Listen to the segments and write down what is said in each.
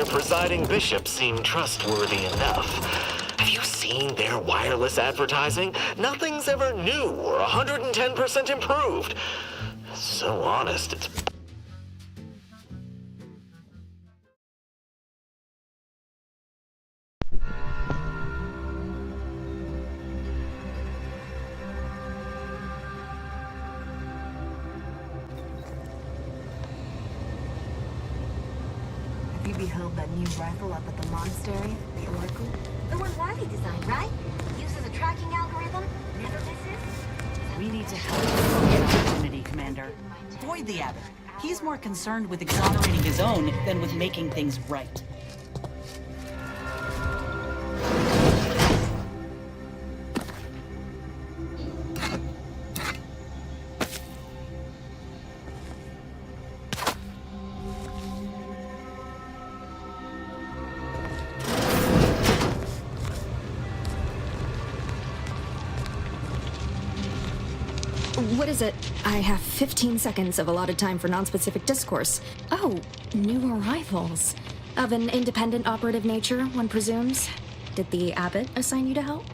their presiding bishops seem trustworthy enough. Have you seen their wireless advertising? Nothing's ever new or 110% improved. So honest, it's... Have you beheld that new rifle up at the monastery? The Oracle? The one Wily designed, right? Uses a tracking algorithm, never misses. We need to help get opportunity, Commander. Void the Abbot. He's more concerned with exonerating his own than with making things right. What is it? I have 15 seconds of allotted time for non-specific discourse. Oh, new arrivals. Of an independent operative nature, one presumes. Did the Abbot assign you to help?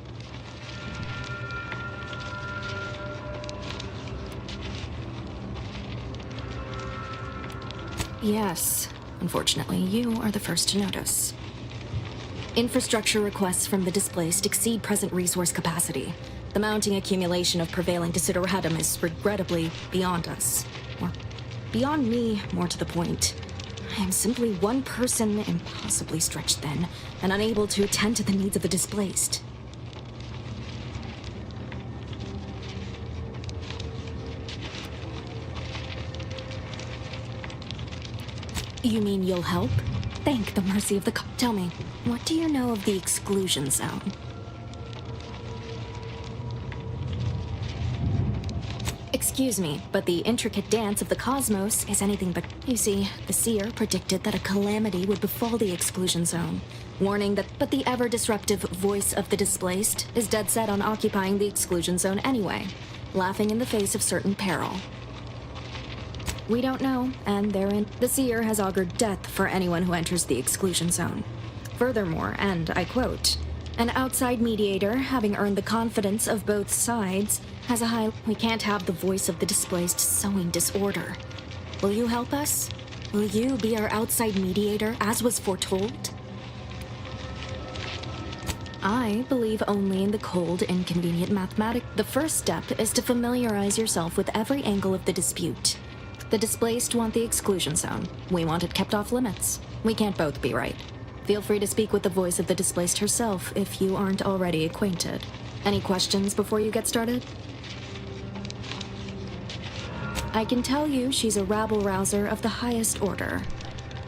Yes. Unfortunately, you are the first to notice. Infrastructure requests from the displaced exceed present resource capacity. The mounting accumulation of prevailing desideratum is regrettably beyond us. Or beyond me, more to the point. I am simply one person, impossibly stretched thin, and unable to attend to the needs of the displaced. You mean you'll help? Thank the mercy of the Tell me, what do you know of the exclusion zone? Excuse me, but the intricate dance of the cosmos is anything but... You see, the seer predicted that a calamity would befall the exclusion zone, warning that... But the ever-disruptive voice of the displaced is dead set on occupying the exclusion zone anyway, laughing in the face of certain peril. We don't know, and therein, the seer has augured death for anyone who enters the exclusion zone. Furthermore, and I quote, an outside mediator, having earned the confidence of both sides, has a high... We can't have the voice of the displaced sowing disorder. Will you help us? Will you be our outside mediator, as was foretold? I believe only in the cold, inconvenient mathematics. The first step is to familiarize yourself with every angle of the dispute. The displaced want the exclusion zone. We want it kept off limits. We can't both be right. Feel free to speak with the voice of the displaced herself if you aren't already acquainted. Any questions before you get started? I can tell you she's a rabble-rouser of the highest order.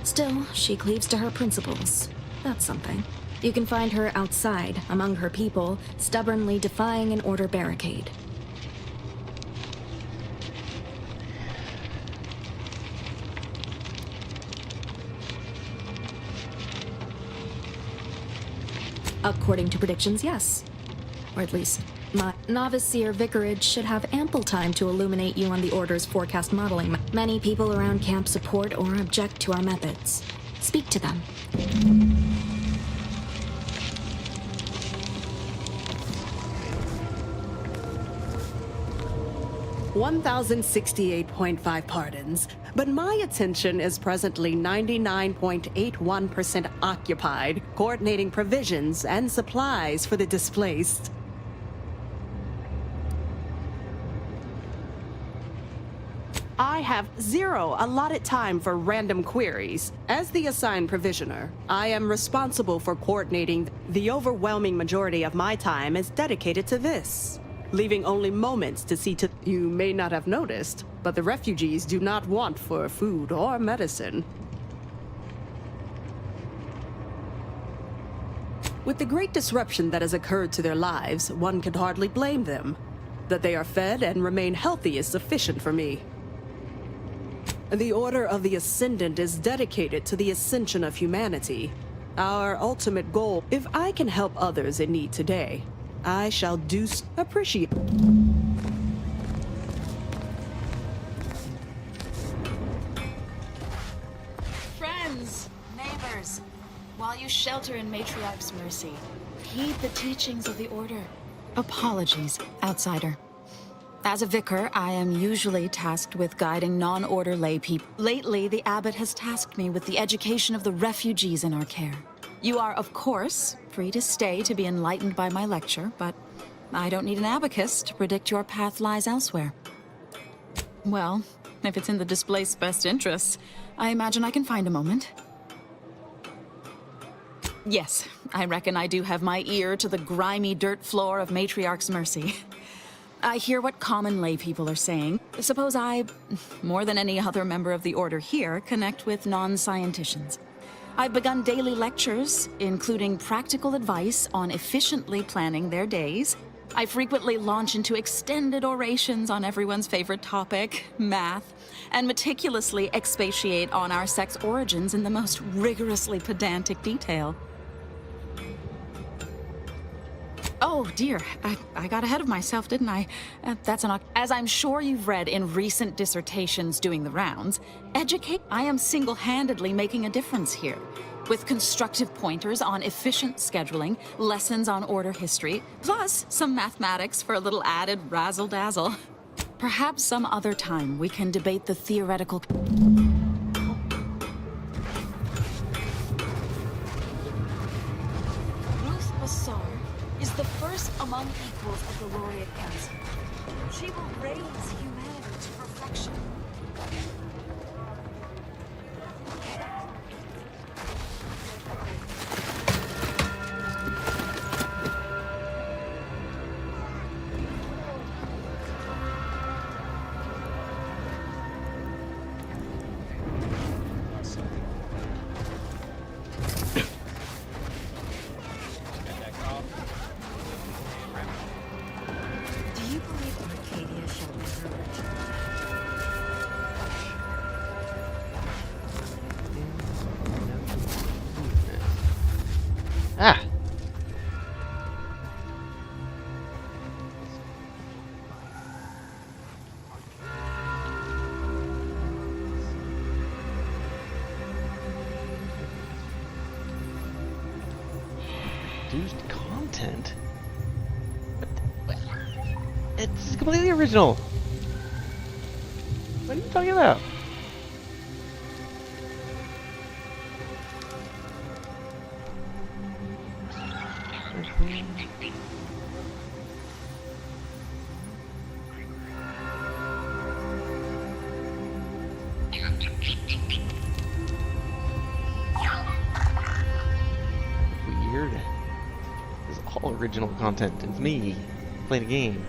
Still, she cleaves to her principles. That's something. You can find her outside, among her people, stubbornly defying an order barricade. According to predictions, yes. Or at least, my novice seer vicarage should have ample time to illuminate you on the Order's forecast modeling. Many people around camp support or object to our methods. Speak to them. 1,068.5 pardons, but my attention is presently 99.81% occupied, coordinating provisions and supplies for the displaced. I have 0 allotted time for random queries. As the assigned provisioner, I am responsible for coordinating. The overwhelming majority of my time is dedicated to this, leaving only moments to see to... You may not have noticed, but the refugees do not want for food or medicine. With the great disruption that has occurred to their lives, one can hardly blame them. That they are fed and remain healthy is sufficient for me. The Order of the Ascendant is dedicated to the ascension of humanity. Our ultimate goal, if I can help others in need today, I shall do so. Appreciate. Friends! Neighbors, while you shelter in Matriarch's mercy, heed the teachings of the Order. Apologies, outsider. As a vicar, I am usually tasked with guiding non-order lay people. Lately, the abbot has tasked me with the education of the refugees in our care. You are, of course, free to stay to be enlightened by my lecture, but I don't need an abacus to predict your path lies elsewhere. Well, if it's in the displaced's best interests, I imagine I can find a moment. Yes, I reckon I do have my ear to the grimy dirt floor of Matriarch's mercy. I hear what common lay people are saying. Suppose I, more than any other member of the Order here, connect with non-scienticians. I've begun daily lectures, including practical advice on efficiently planning their days. I frequently launch into extended orations on everyone's favorite topic, math, and meticulously expatiate on our sex origins in the most rigorously pedantic detail. Oh dear, I got ahead of myself, didn't I? As I'm sure you've read in recent dissertations doing the rounds, I am single-handedly making a difference here. With constructive pointers on efficient scheduling, lessons on order history, plus some mathematics for a little added razzle-dazzle. Perhaps some other time we can debate the theoretical... Ruth Bassar is the first among equals of the Laureate Council. She will raise humanity to perfection. Do you believe Arcadia shall never return? Ah! Reduced content? What? It's completely original! What are you talking about? Weird. This is all original content. It's me playing a game.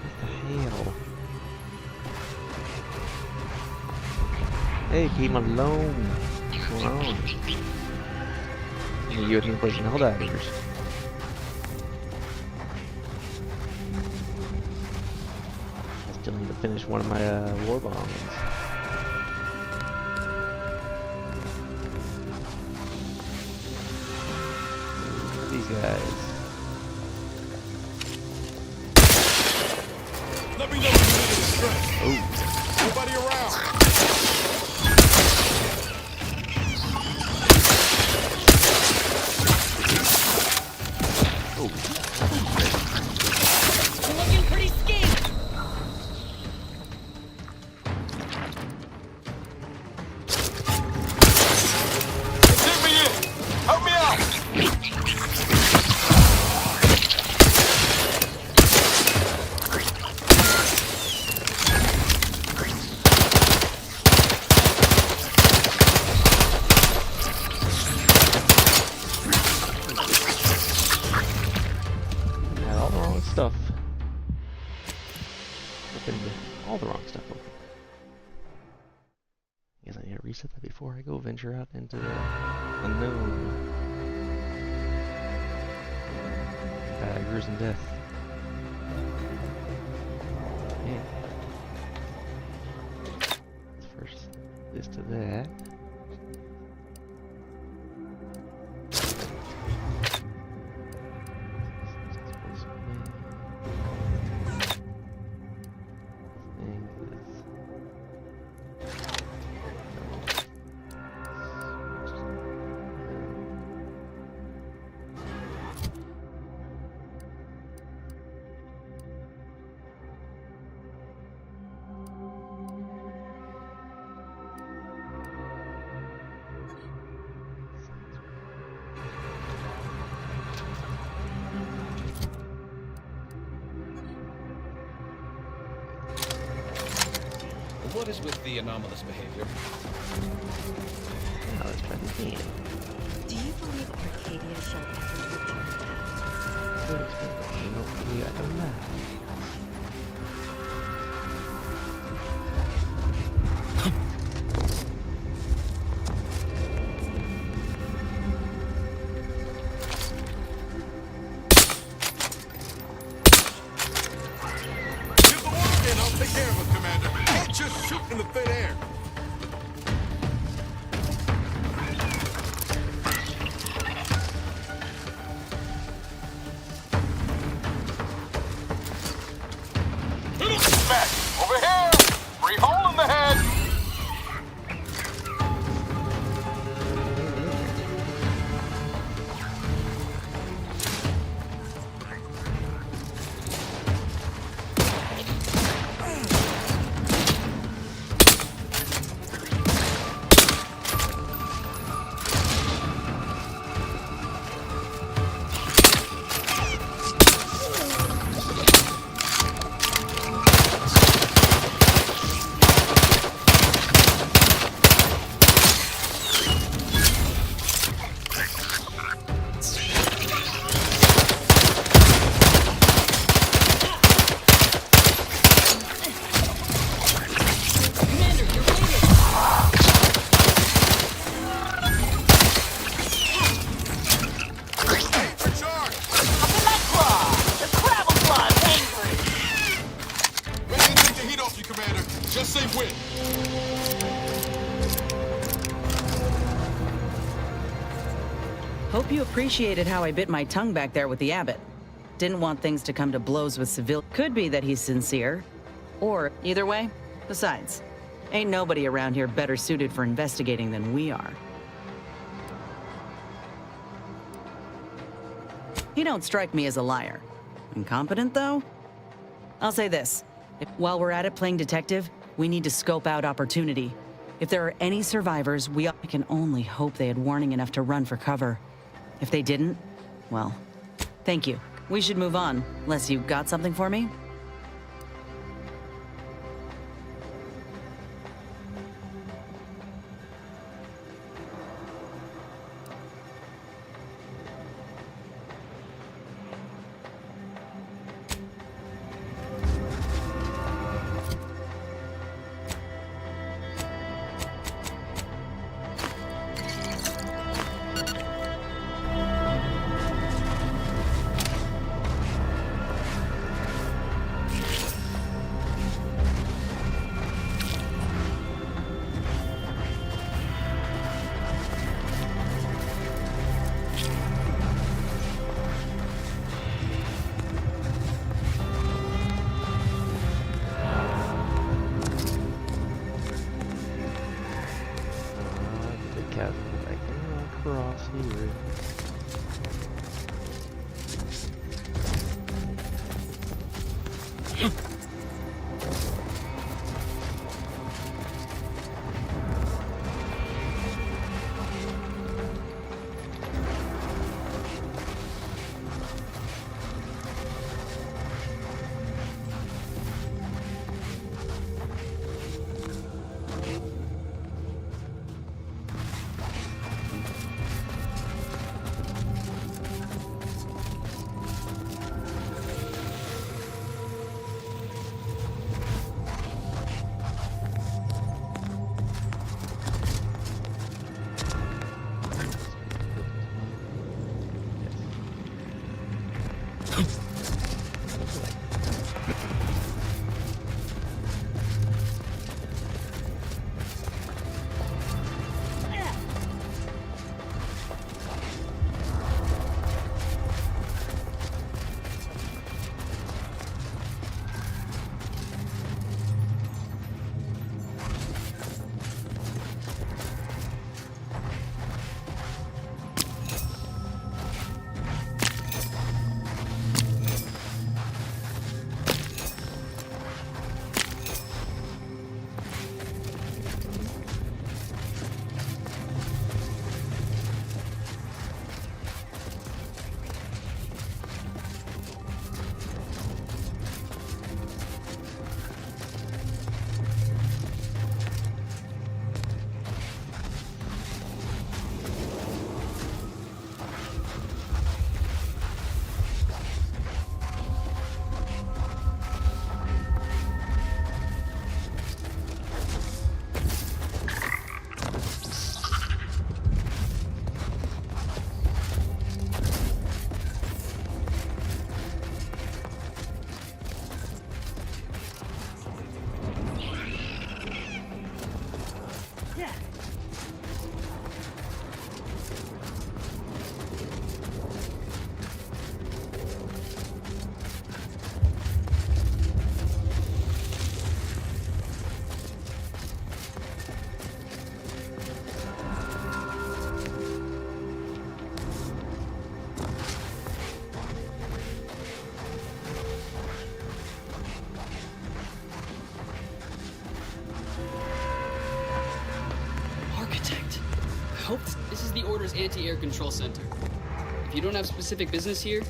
What the hell? Hey, keep him alone. What's going on? You with me playing Helldivers. I still need to finish one of my war bombs. These guys. Let me know if you need any strength. Oh. Nobody around. Looking pretty scared. Get me in. Help me out. Had all the wrong stuff. Opened all the wrong stuff open. Guess I need to reset that before I go venture out into the unknown. Daggers and death. Yeah. Let's first this to that. What is with the anomalous behavior? Now let's try the game. Do you believe Arcadia shall ever return back? Good explanation. Hopefully I don't know. Give the order and I'll take care of it, Commander. Can't just shoot in the thin air. Back. Over here. Free hole in the head. Just say when. Hope you appreciated how I bit my tongue back there with the abbot. Didn't want things to come to blows with civil. Could be that he's sincere. Or, either way, besides, ain't nobody around here better suited for investigating than we are. He don't strike me as a liar. Incompetent, though? I'll say this. While we're at it playing detective, we need to scope out opportunity. If there are any survivors, I can only hope they had warning enough to run for cover. If they didn't, well, thank you. We should move on, unless you got something for me? Across here. hope this is the Order's anti-air control center. If you don't have specific business here,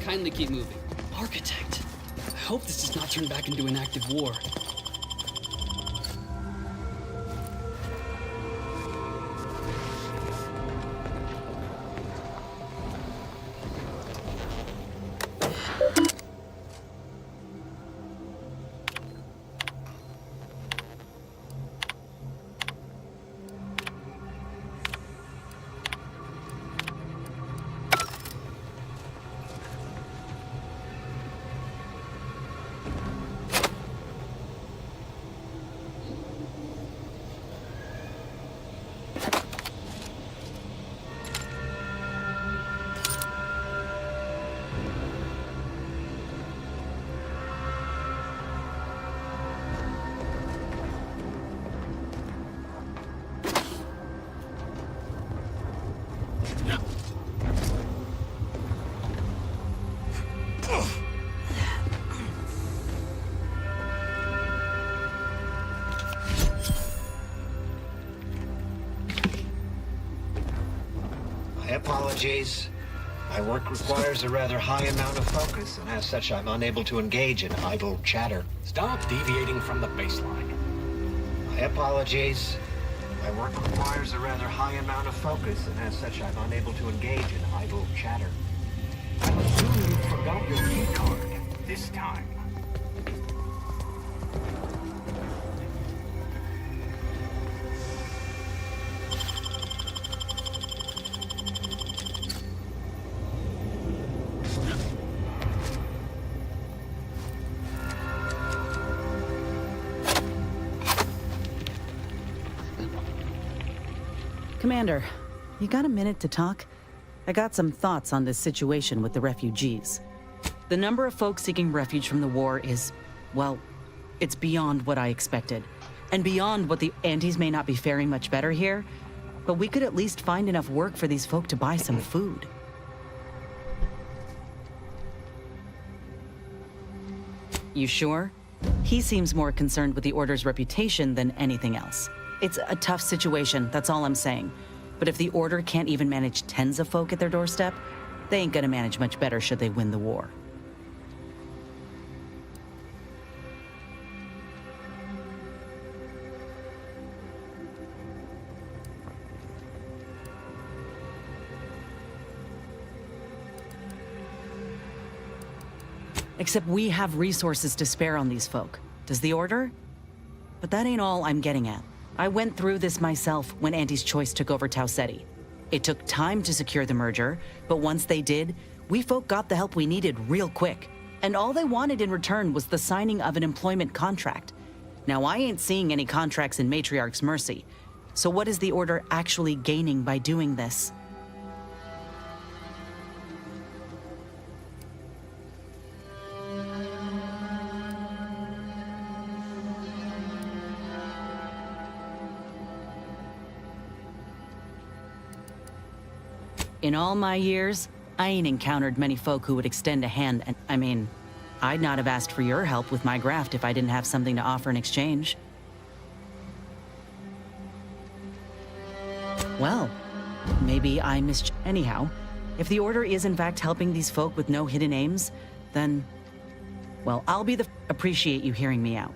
kindly keep moving. Architect, I hope this does not turn back into an active war. Apologies. My work requires a rather high amount of focus, and as such, I'm unable to engage in idle chatter. Stop deviating from the baseline. My apologies. My work requires a rather high amount of focus, and as such, I'm unable to engage in idle chatter. I'm assuming you forgot your key card this time. Commander, you got a minute to talk? I got some thoughts on this situation with the refugees. The number of folks seeking refuge from the war is, well, it's beyond what I expected. And beyond what the Antis may not be faring much better here, but we could at least find enough work for these folk to buy some food. You sure? He seems more concerned with the Order's reputation than anything else. It's a tough situation, that's all I'm saying. But if the Order can't even manage tens of folk at their doorstep, they ain't gonna manage much better should they win the war. Except we have resources to spare on these folk. Does the Order? But that ain't all I'm getting at. I went through this myself when Anti's Choice took over Tau Ceti. It took time to secure the merger, but once they did, we folk got the help we needed real quick. And all they wanted in return was the signing of an employment contract. Now, I ain't seeing any contracts in Matriarch's Mercy. So what is the Order actually gaining by doing this? In all my years, I ain't encountered many folk who would extend a hand, and I mean, I'd not have asked for your help with my graft if I didn't have something to offer in exchange. Well, maybe I missed. Anyhow, if the Order is in fact helping these folk with no hidden aims, then, well, I'll be the appreciate you hearing me out.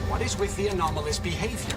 What is with the anomalous behavior?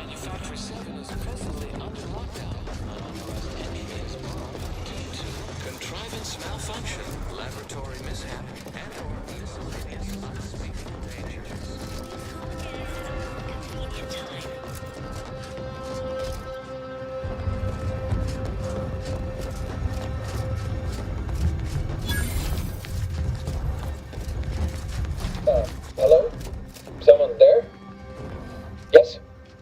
Manufactory 7 is presently under lockdown. Unauthorized entry is blocked due to contrivance malfunction, laboratory mishap, and/or miscellaneous unspeakable dangers. Convenient time. Hello? Someone there? Yes?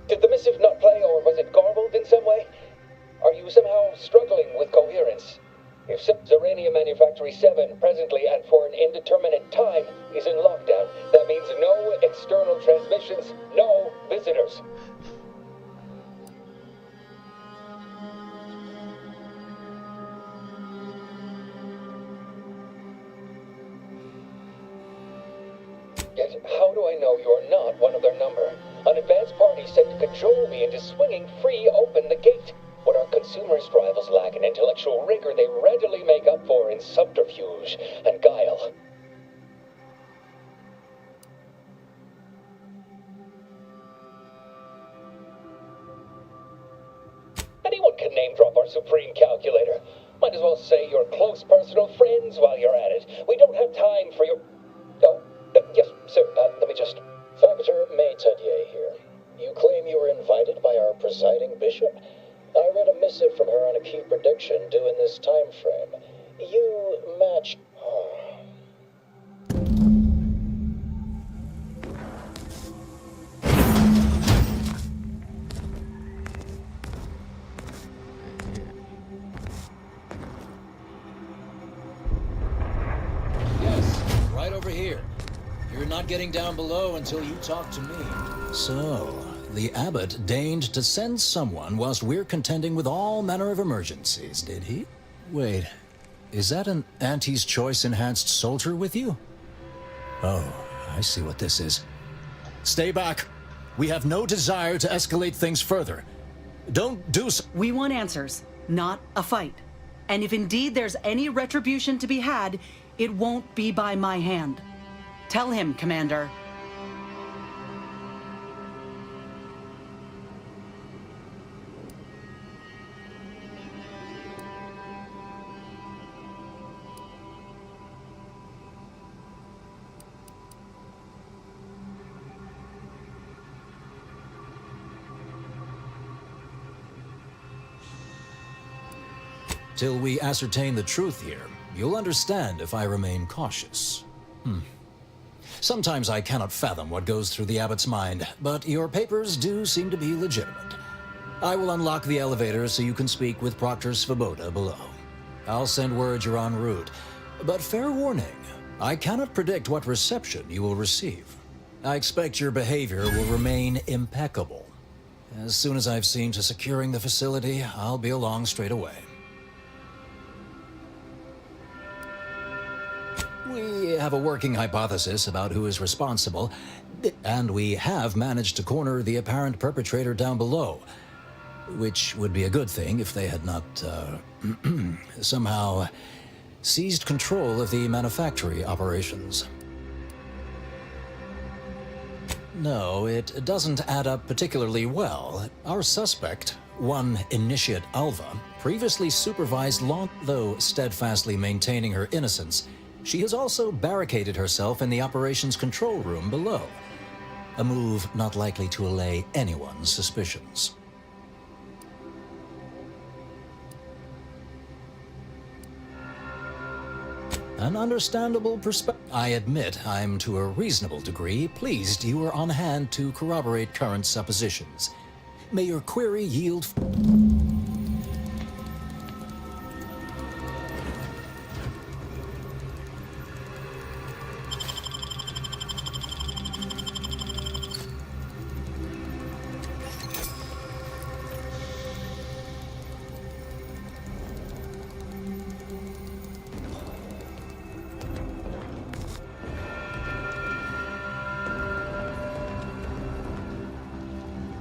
Did the missive not play, or was it garbled in some way? Are you somehow struggling with coherence? If so, Zerania Manufactory 7 presently and for an indeterminate time is in lockdown, that means no external transmissions, no visitors. Yet, how do I know you're not one of their number? An advanced party set to cajole me into swinging free open the gate. What our consumerist rivals lack in intellectual rigor, they readily make up for in subterfuge and guile. Anyone can name drop our supreme calculator. Might as well say you're close personal friends while you're at it. We don't have time for your... Oh, yes, sir, let me just... Factor Maytadier here. You claim you were invited by our presiding bishop? I read a missive from her on a key prediction due in this time frame. You match... Yes, right over here. You're not getting down below until you talk to me. So, the abbot deigned to send someone whilst we're contending with all manner of emergencies, did he? Wait, is that an Auntie's Choice enhanced soldier with you? Oh, I see what this is. Stay back. We have no desire to escalate things further. Don't do so. We want answers, not a fight. And if indeed there's any retribution to be had, it won't be by my hand. Tell him, Commander. Till we ascertain the truth here, you'll understand if I remain cautious. Sometimes I cannot fathom what goes through the abbot's mind, but your papers do seem to be legitimate. I will unlock the elevator so you can speak with Proctor Svoboda below. I'll send word you're en route, but fair warning, I cannot predict what reception you will receive. I expect your behavior will remain impeccable. As soon as I've seen to securing the facility, I'll be along straight away. We have a working hypothesis about who is responsible, and we have managed to corner the apparent perpetrator down below, which would be a good thing if they had not, somehow seized control of the manufactory operations. No, it doesn't add up particularly well. Our suspect, one Initiate Alva, previously supervised though steadfastly maintaining her innocence, she has also barricaded herself in the operations control room below. A move not likely to allay anyone's suspicions. An understandable perspective. I admit I'm to a reasonable degree pleased you are on hand to corroborate current suppositions. May your query yield...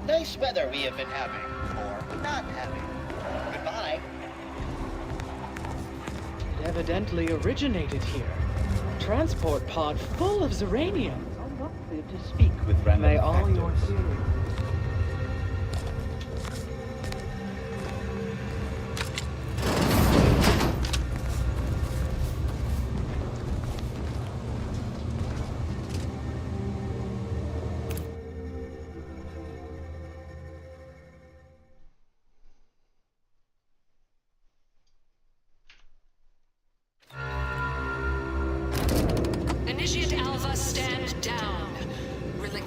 Nice weather we have been having, or not having. Goodbye. It evidently originated here. A transport pod full of Zeranium. I'm not fit to speak with random May all your theories.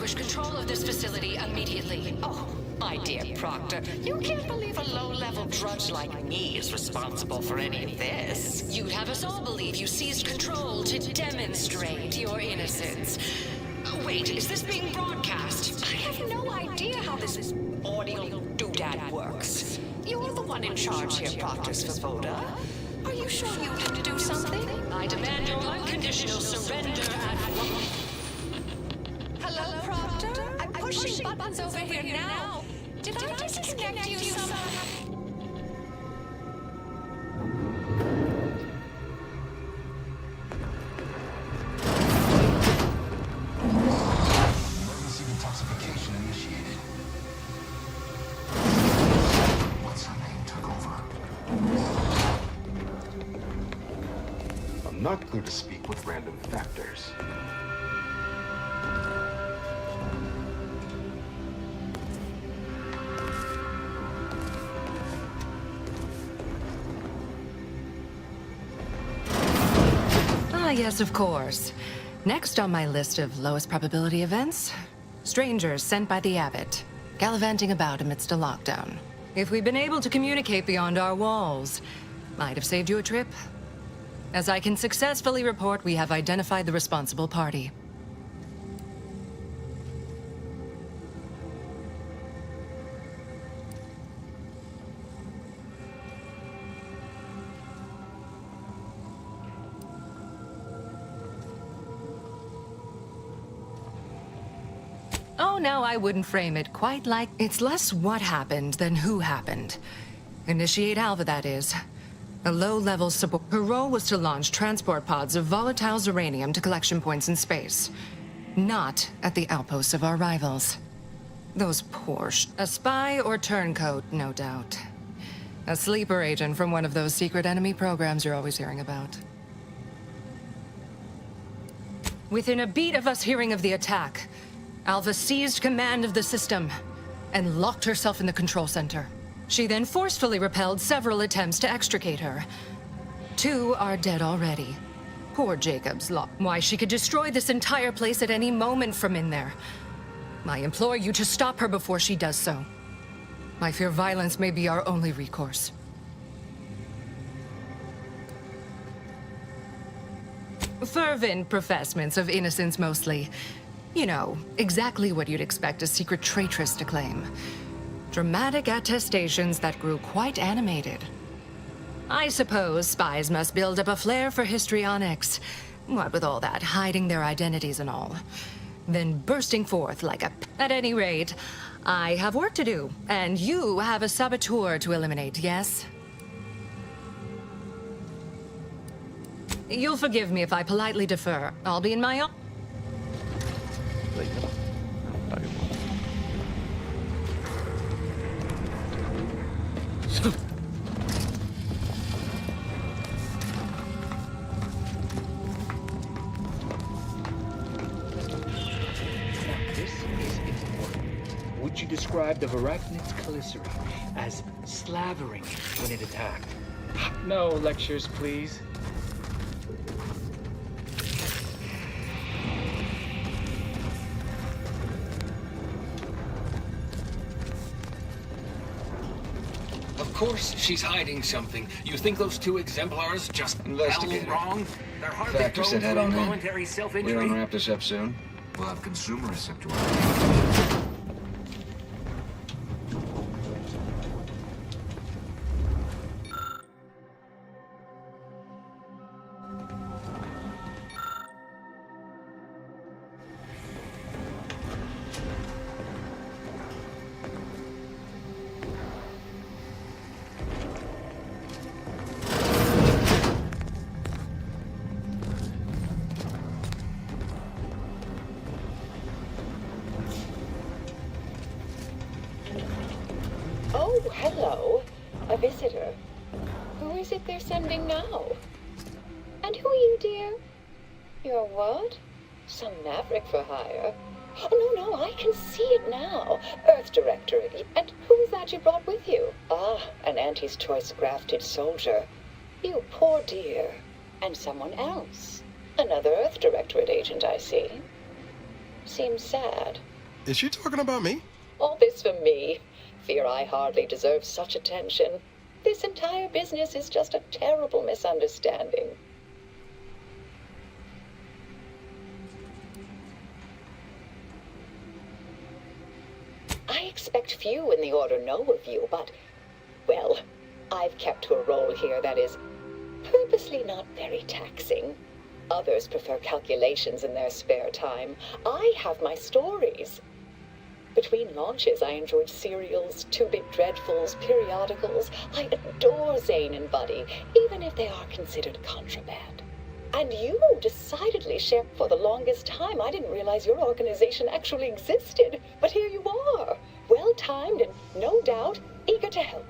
relinquish control of this facility immediately. Oh, my dear Proctor, you can't believe a low-level drudge like me is responsible for any of this. You'd have us all believe you seized control to demonstrate your innocence. Wait, is this being broadcast? I have no idea how this audio doodad works. You're the one in charge here, Proctor Svoboda. Are you sure you didn't do something? I demand your unconditional surrender at once. Hello, Proctor? I'm pushing buttons over here now. Did I disconnect you somehow? Emergency detoxification initiated. What's her name took over? I'm not going to speak with random factors. Ah, yes, of course. Next on my list of lowest probability events, strangers sent by the Abbot, gallivanting about amidst a lockdown. If we'd been able to communicate beyond our walls, might have saved you a trip. As I can successfully report, we have identified the responsible party. Oh, no, I wouldn't frame it quite like... It's less what happened than who happened. Initiate Alva, that is. A low-level support. Her role was to launch transport pods of volatile uranium to collection points in space. Not at the outposts of our rivals. Those poor A spy or turncoat, no doubt. A sleeper agent from one of those secret enemy programs you're always hearing about. Within a beat of us hearing of the attack, Alva seized command of the system and locked herself in the control center. She then forcefully repelled several attempts to extricate her. 2 are dead already. Poor Jacob's luck. Why, she could destroy this entire place at any moment from in there. I implore you to stop her before she does so. I fear violence may be our only recourse. Fervent professements of innocence mostly. You know, exactly what you'd expect a secret traitress to claim. Dramatic attestations that grew quite animated. I suppose spies must build up a flair for histrionics. What with all that, hiding their identities and all. Then bursting forth like a... At any rate, I have work to do, and you have a saboteur to eliminate, yes? You'll forgive me if I politely defer. I'll be in my own... Would you describe the Varachnid's Caliceri as slavering when it attacked? No lectures, please. Of course she's hiding something. You think those 2 exemplars just Investigator. wrong? They're hardly Factor prone said to head on in. involuntary We self-injury. don't wrap this up soon. We'll have consumerist up to Oh, hello. A visitor. Who is it they're sending now? And who are you, dear? You're what? Some maverick for hire? Oh, no, I can see it now. Earth Directorate. And who is that you brought with you? Ah, an Auntie's Choice grafted soldier. You poor dear. And someone else. Another Earth Directorate agent, I see. Seems sad. Is she talking about me? All this for me. Fear I hardly deserve such attention. This entire business is just a terrible misunderstanding. I expect few in the Order know of you, but, well, I've kept to a role here that is purposely not very taxing. Others prefer calculations in their spare time. I have my stories. Between launches, I enjoyed serials, two-bit dreadfuls, periodicals. I adore Zane and Buddy, even if they are considered contraband. And you decidedly share. For the longest time, I didn't realize your organization actually existed. But here you are, well-timed and, no doubt, eager to help.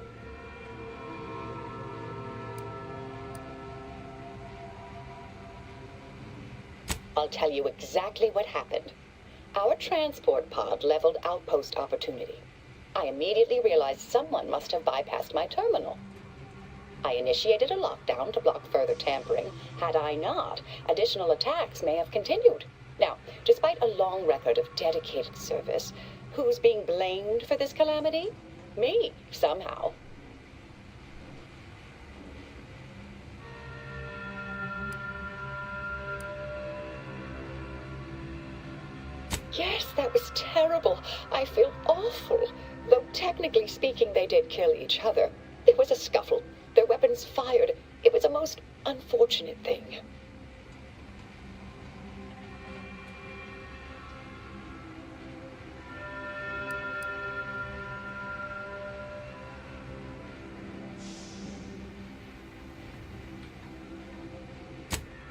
I'll tell you exactly what happened. Our transport pod leveled outpost opportunity. I immediately realized someone must have bypassed my terminal. I initiated a lockdown to block further tampering. Had I not, additional attacks may have continued. Now, despite a long record of dedicated service, who's being blamed for this calamity? Me, somehow. Yes, that was terrible. I feel awful. Though technically speaking, they did kill each other. There was a scuffle. Their weapons fired. It was a most unfortunate thing.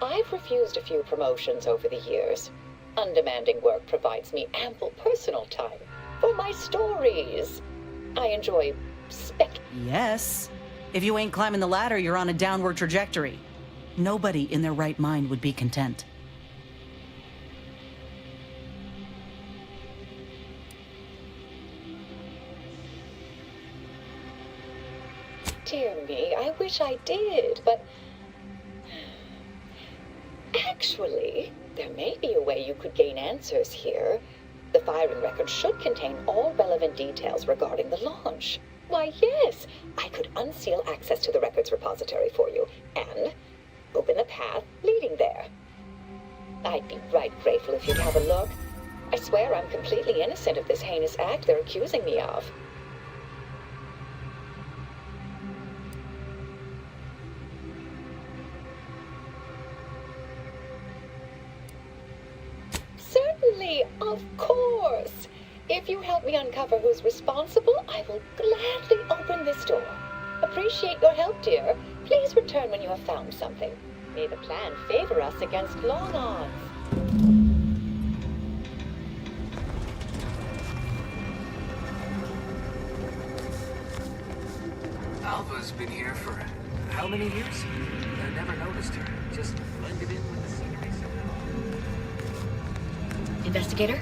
I've refused a few promotions over the years. Undemanding work provides me ample personal time for my stories. I enjoy Yes. If you ain't climbing the ladder, you're on a downward trajectory. Nobody in their right mind would be content. Dear me, I wish I did, but... Actually, there may be a way you could gain answers here. The firing record should contain all relevant details regarding the launch. Why, yes, I could unseal access to the records repository for you, and open the path leading there. I'd be right grateful if you'd have a look. I swear I'm completely innocent of this heinous act they're accusing me of. Certainly, of course. If you help me uncover who's responsible, I will gladly open this door. Appreciate your help, dear. Please return when you have found something. May the plan favor us against long odds. Alva's been here for how many years? I never noticed her. Just blended in with the scenery somehow. Investigator?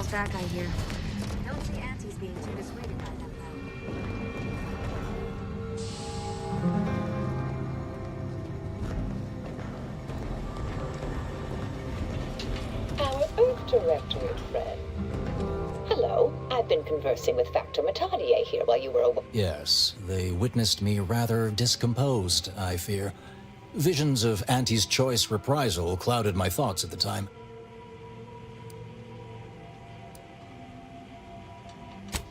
almost back, I hear. Don't see Auntie's being too dissuaded by them, Our Earth Directorate friend. Hello, I've been conversing with Factor Matadier here while you were away. Yes, they witnessed me rather discomposed, I fear. Visions of Auntie's choice reprisal clouded my thoughts at the time.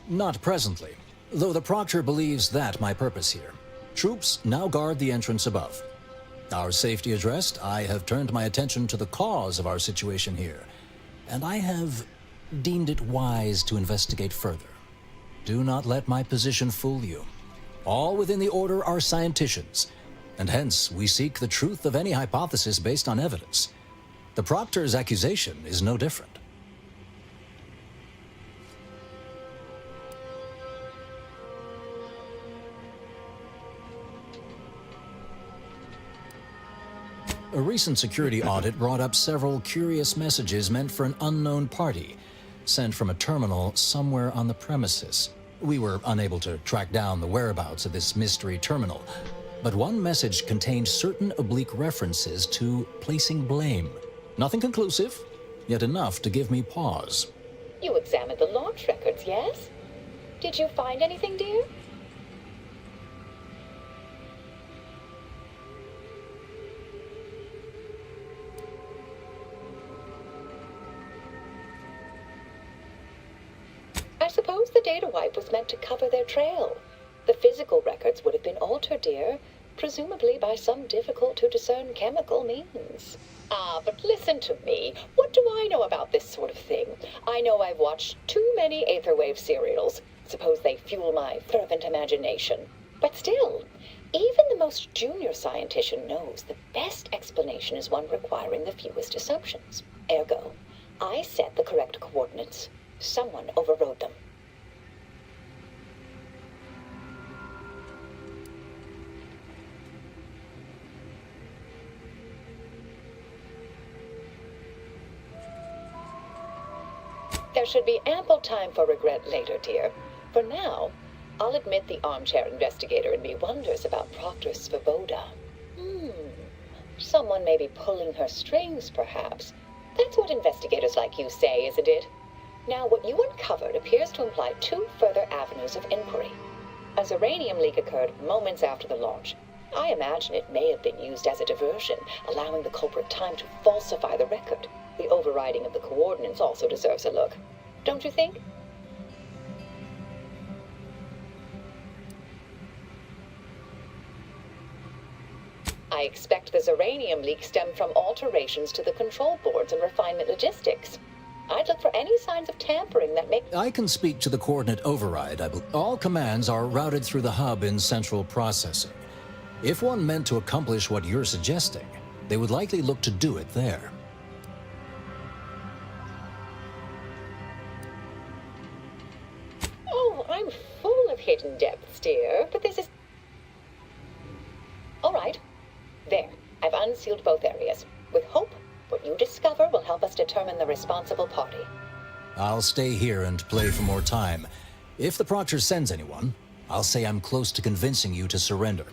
Not presently, though the Proctor believes that my purpose here. Troops now guard the entrance above. Our safety addressed, I have turned my attention to the cause of our situation here, and I have deemed it wise to investigate further. Do not let my position fool you. All within the Order are scienticians, and hence we seek the truth of any hypothesis based on evidence. The Proctor's accusation is no different. A recent security audit brought up several curious messages meant for an unknown party, sent from a terminal somewhere on the premises. We were unable to track down the whereabouts of this mystery terminal, but one message contained certain oblique references to placing blame. Nothing conclusive, yet enough to give me pause. You examined the launch records, yes? Did you find anything, dear? I suppose the data wipe was meant to cover their trail. The physical records would have been altered, dear, presumably by some difficult-to-discern chemical means. Ah, but listen to me. What do I know about this sort of thing? I know I've watched too many Aetherwave serials. Suppose they fuel my fervent imagination. But still, even the most junior scientician knows the best explanation is one requiring the fewest assumptions. Ergo, I set the correct coordinates. Someone overrode them. There should be ample time for regret later, dear. For now, I'll admit the armchair investigator in me wonders about Proctor Svoboda. Someone may be pulling her strings, perhaps. That's what investigators like you say, isn't it? Now, what you uncovered appears to imply two further avenues of inquiry. A Zeranium leak occurred moments after the launch. I imagine it may have been used as a diversion, allowing the culprit time to falsify the record. The overriding of the coordinates also deserves a look. Don't you think? I expect the Zeranium leak stemmed from alterations to the control boards and refinement logistics. I'd look for any signs of tampering that make... I can speak to the coordinate override. All commands are routed through the hub in central processing. If one meant to accomplish what you're suggesting, they would likely look to do it there. Oh, I'm full of hidden depths, dear, but this is... All right. There. I've unsealed both areas. With hope, what you discover will help us determine the responsible party. I'll stay here and play for more time. If the Proctor sends anyone, I'll say I'm close to convincing you to surrender.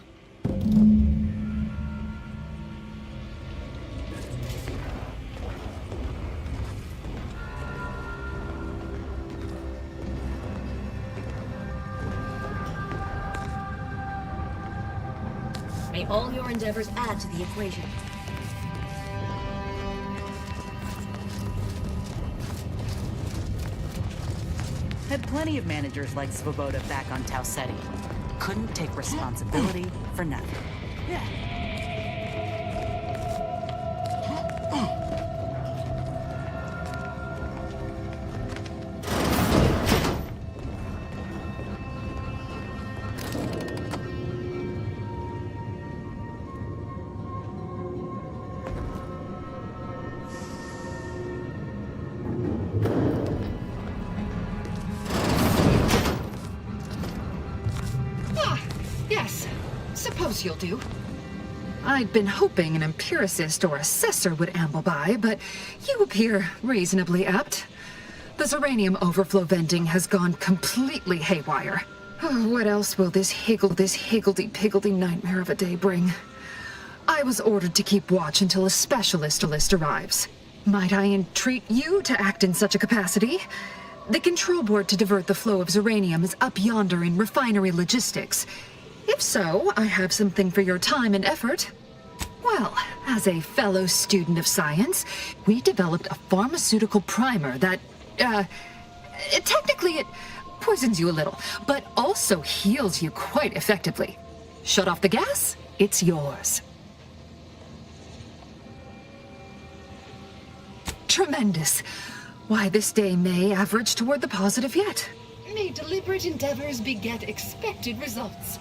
May all your endeavors add to the equation. Had plenty of managers like Svoboda back on Tau Ceti. Couldn't take responsibility for nothing. Yes, suppose you'll do. I'd been hoping an empiricist or assessor would amble by, but you appear reasonably apt. The Zeranium overflow venting has gone completely haywire. Oh, what else will this higgledy-piggledy nightmare of a day bring? I was ordered to keep watch until a specialist list arrives. Might I entreat you to act in such a capacity? The control board to divert the flow of Zeranium is up yonder in refinery logistics. If so, I have something for your time and effort. Well, as a fellow student of science, we developed a pharmaceutical primer that, technically it poisons you a little, but also heals you quite effectively. Shut off the gas, it's yours. Tremendous. Why, this day may average toward the positive yet. May deliberate endeavors beget expected results.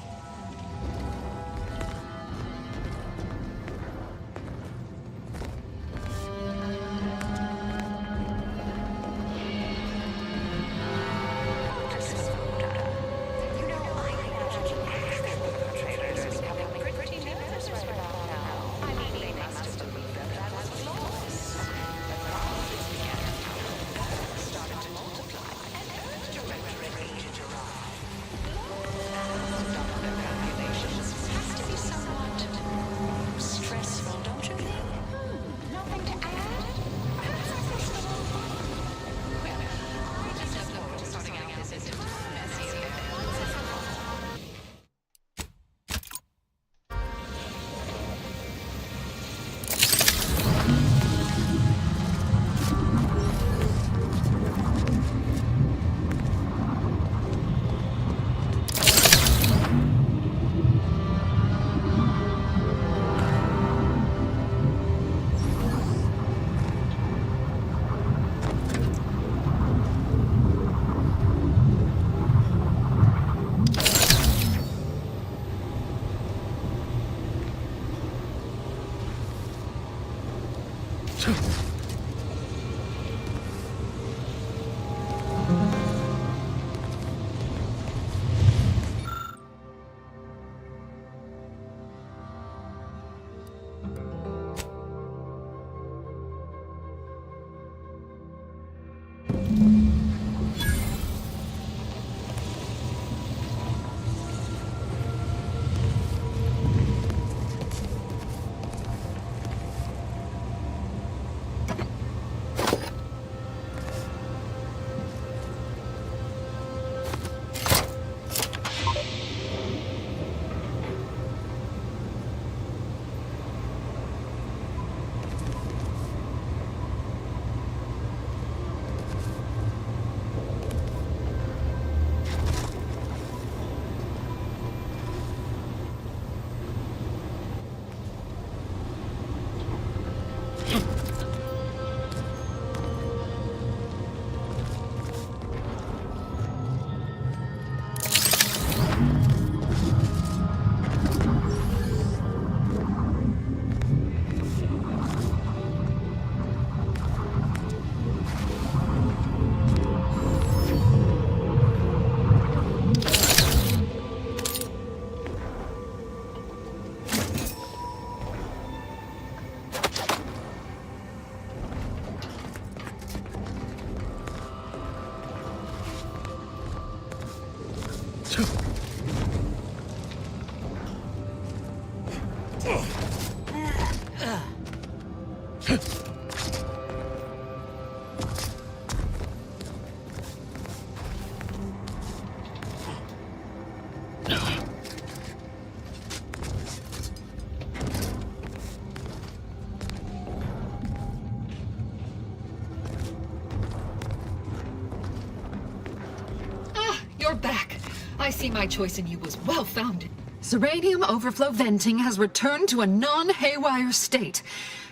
You're back. I see my choice in you was well-founded. Zeranium overflow venting has returned to a non-haywire state,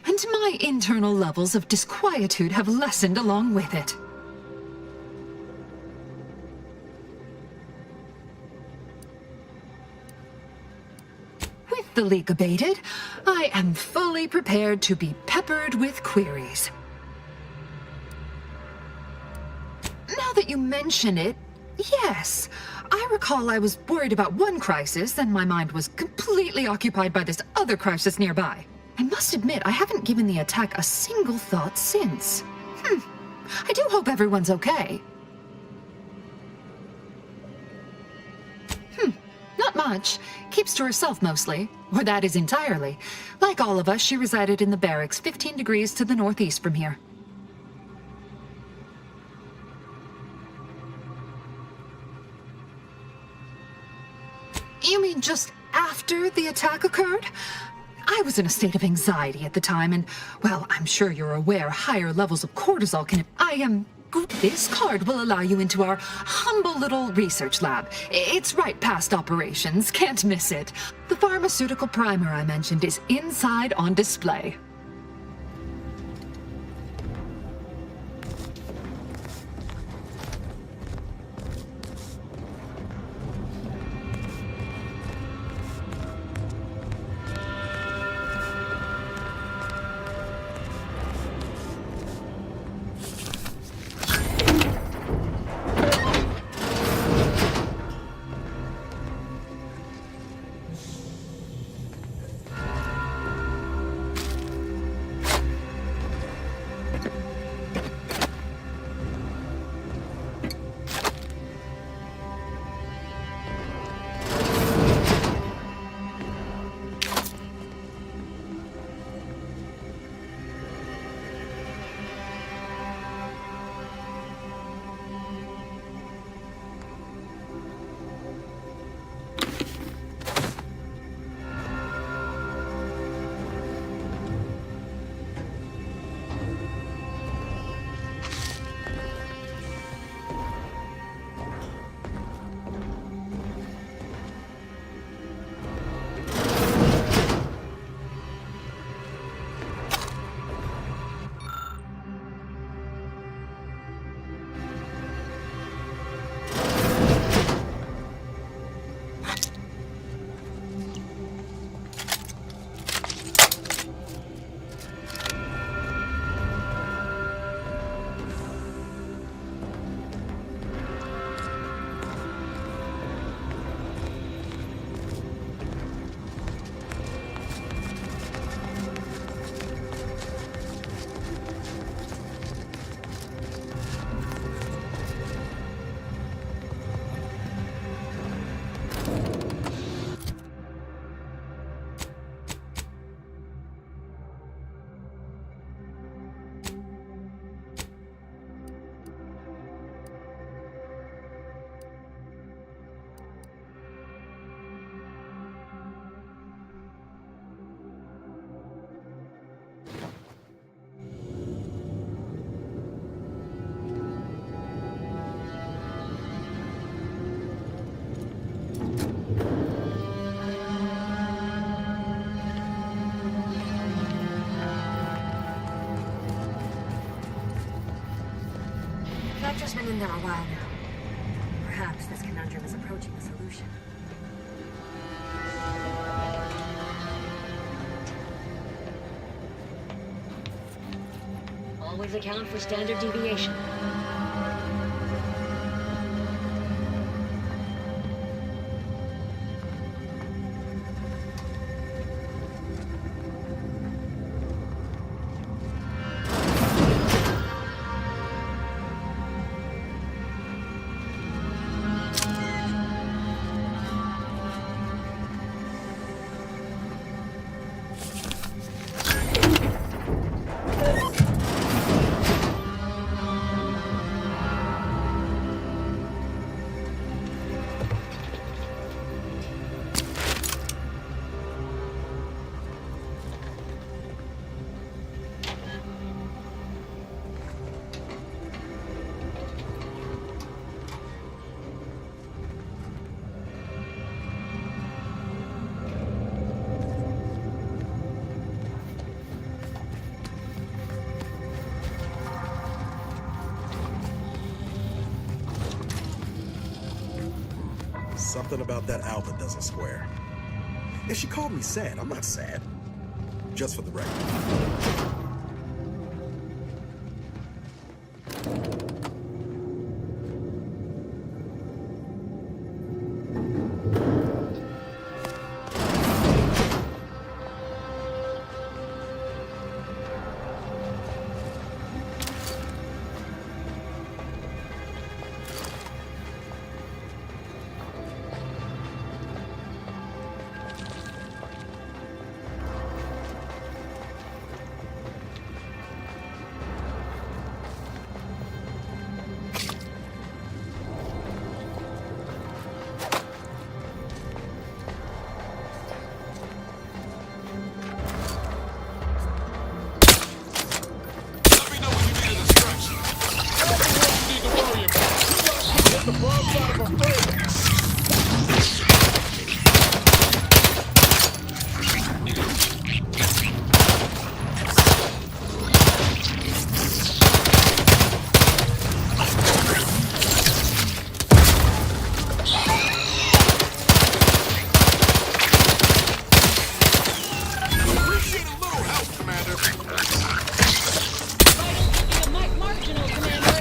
and my internal levels of disquietude have lessened along with it. With the leak abated, I am fully prepared to be peppered with queries. Now that you mention it, yes, I recall I was worried about one crisis, and my mind was completely occupied by this other crisis nearby. I must admit, I haven't given the attack a single thought since. I do hope everyone's okay. Not much. Keeps to herself mostly. Or that is entirely. Like all of us, she resided in the barracks 15 degrees to the northeast from here. You mean just after the attack occurred? I was in a state of anxiety at the time, and, well, I'm sure you're aware higher levels of cortisol can... This card will allow you into our humble little research lab. It's right past operations, can't miss it. The pharmaceutical primer I mentioned is inside on display. Vector's been in there a while now. Perhaps this conundrum is approaching a solution. Always account for standard deviation. Something about that Alva doesn't square. If she called me sad, I'm not sad. Just for the record. the broadside of a frigate. Appreciate a little help, Commander. Marginal, Commander.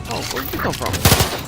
Oh, where'd you come from?